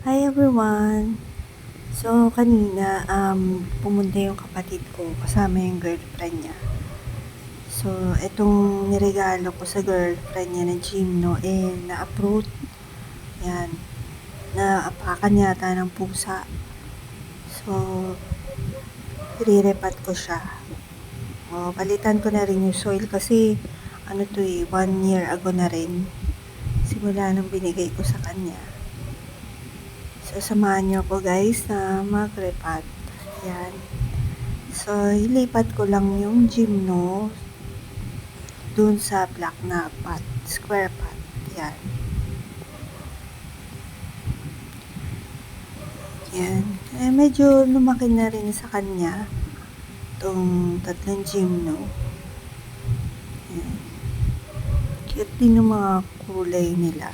Hi everyone! So, kanina, pumunta yung kapatid ko kasama yung girlfriend niya. So, itong niregalo ko sa girlfriend niya na gymno, na-approve. Yan. Naapakan yata ng pusa. So, i-repat ko siya. O, palitan ko na rin yung soil kasi, 1 year ago na rin. Simula nung binigay ko sa kanya. So, samahan niyo ako guys na mag-repat. Yan. So, ilipat ko lang yung gymno dun sa black na pot, square pot. Yan. Yan. Medyo lumaki na rin sa kanya itong tatlong gymno. Yan. Cute din yung mga kulay nila.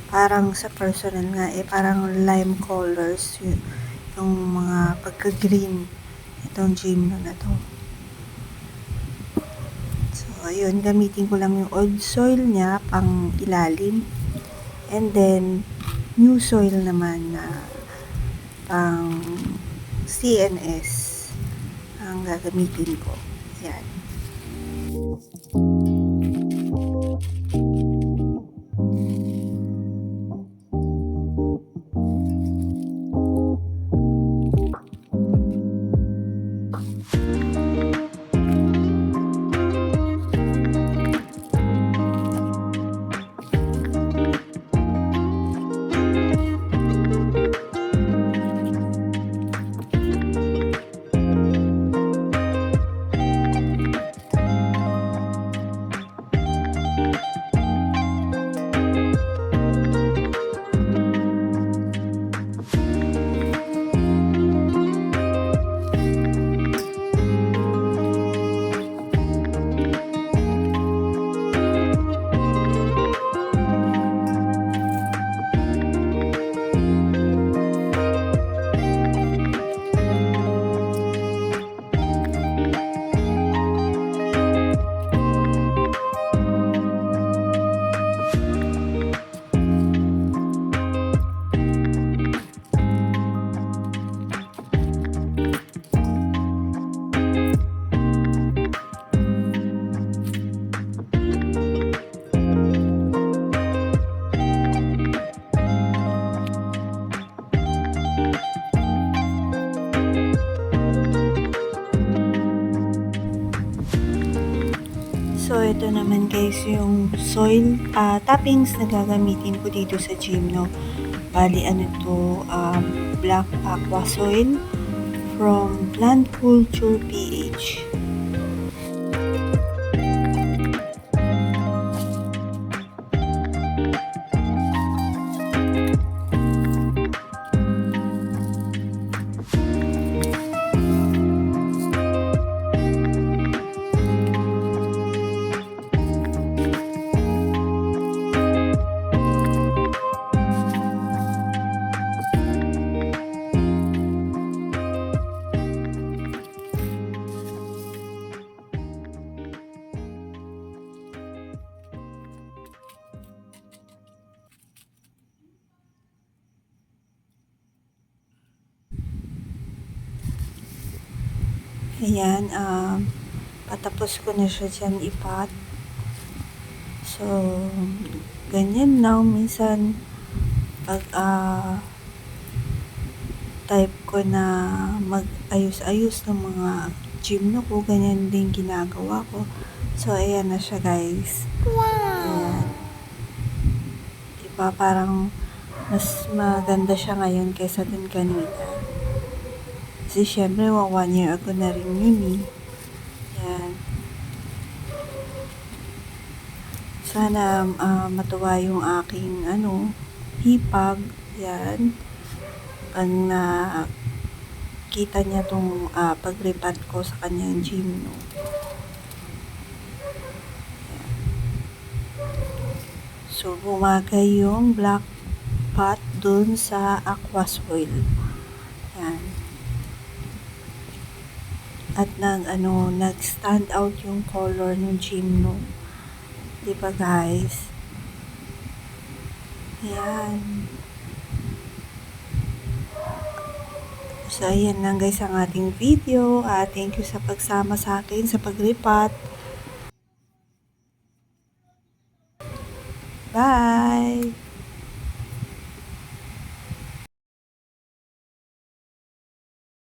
Parang sa personal nga, parang lime colors yung mga pagka-green itong gymno na to. So, ayun, gamitin ko lang yung old soil niya pang ilalim. And then, new soil naman na pang CNS ang gagamitin ko. Yan. So, ito naman guys yung soil toppings na gagamitin ko dito sa gymno. Bali, black aqua soil from Plant Culture PH. Ayan, patapos ko na siya dyan ipat. So, ganyan lang. Minsan, pag type ko na mag-ayos-ayos ng mga gymno ko, ganyan din ginagawa ko. So, ayan na siya guys. Wow! Ayan. Diba, parang mas maganda siya ngayon kaysa dun kanina. Kasi syempre, 1 year ago na rin yun eh. Yan. Sana matuwa yung aking hipag. Yan. Pag nakita niya tong pag-repat ko sa kanyang gymno. So, bumagay yung black pot dun sa aqua soil. Yan. At nag-stand out yung color ng gymno. Diba guys? Ayan. So, ayan lang guys ang ating video. Thank you sa pagsama sa akin sa paglipat.